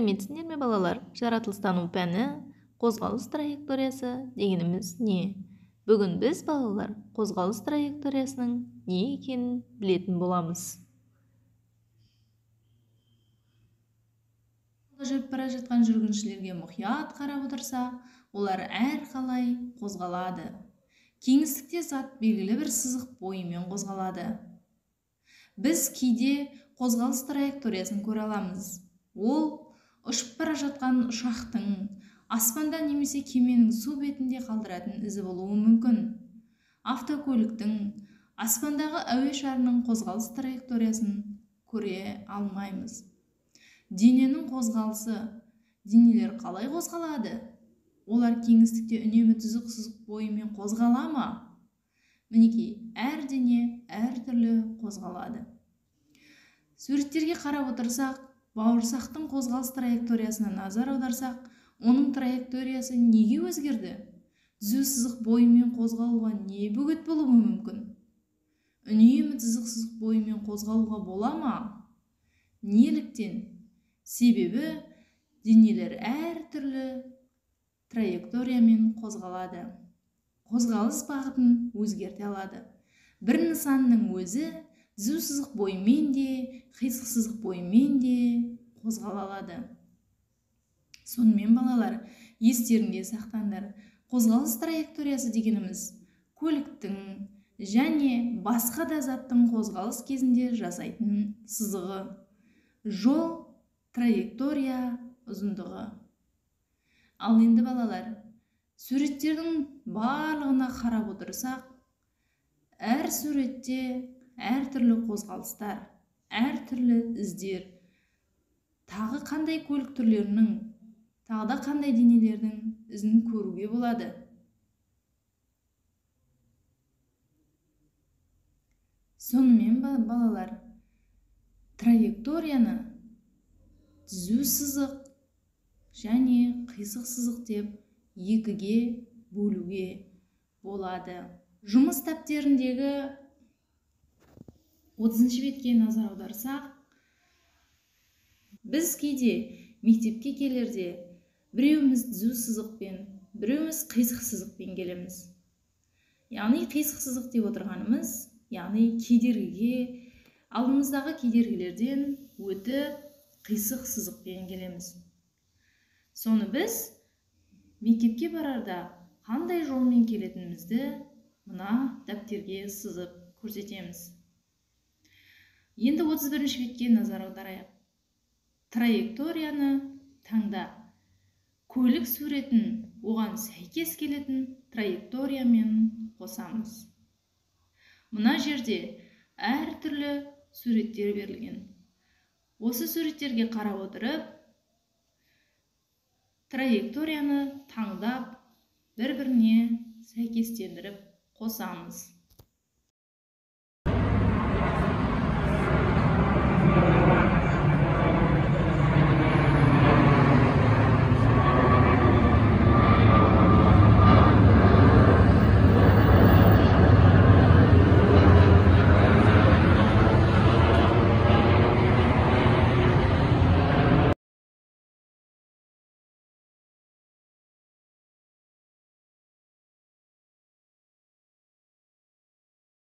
Сәлеметсіңдер ме балалар? Жаратылыстану пәні, қозғалыс траекториясы дегеніміз не? Бүгін біз балалар қозғалыс траекториясының не екенін білетін боламыз. Жүріп бара жатқан жүргіншілерге мұқият қарап отырса, олар әрқалай қозғалады. Кеңістікте зат белгілі бір сызық бойымен қозғалады. Біз кейде қозғалыс траекториясын көре аламыз. Ол ұшып бара жатқан ұшақтың, аспанда немесе кеменің су бетінде қалдыратын ізі болуы мүмкін. Автокөліктің, аспандағы әуе шарының қозғалыс траекториясын көре алмаймыз. Дененің қозғалысы, денелер қалай қозғалады? Олар кеңістікте үнемі түзік сызық бойымен қозғала ма? Мінекей, әр дене әртүрлі қозғалады. Суреттерге қарап отырсақ, бауырсақтың қозғалыс траекториясына назар аударсақ, оның траекториясы неге өзгерді? Түзу сызық бойымен қозғалуға не бөгет болуы мүмкін? Үнемі түзік сызық бойымен қозғалуға бола ма? Неліктен? Себебі денелер әртүрлі траекториямен қозғалады. Қозғалыс бағытын өзгерте алады. Бір нысанның өзі түзу сызық бойымен де, қисық сызық бойымен де қозғала алады. Сонымен балалар, естеріңде сақтаңдар. Қозғалыс траекториясы дегеніміз көліктің және басқа да заттың қозғалыс кезінде жасайтын сызығы. Жол, траектория, ұзындығы. Ал енді балалар, суреттердің барлығына қарап отырсақ, әр суретте әртүрлі қозғалыстар, әртүрлі іздер, тағы қандай көлік түрлерінің, тағы да қандай денелердің ізін көруге болады. Сонымен балалар, траекторияны түзу сызық және қисық сызық деп екіге бөлуге болады. Жұмыс дәптеріндегі 30-шы бетке назар аударсақ, біз кейде мектепке келерде біреуіміз түзу сызықпен, біреуіміз қисық сызықпен келеміз. Яғни қисық сызық деп отырғанымыз, яғни кедергіге, алдымыздағы кедергілерден өтіп қисық сызықпен келеміз. Соны біз мектепке барарда қандай жолмен келетінімізді мына дәптерге сызып көрсетеміз. Енді 31-ші бетке назар аударайық. Траекторияны таңда. Көлік суретін оған сәйкес келетін траекториямен қосамыз. Мына жерде әртүрлі суреттер берілген. Осы суреттерге қарап отырып, траекторияны таңдап, бір-біріне сәйкестендіріп қосамыз.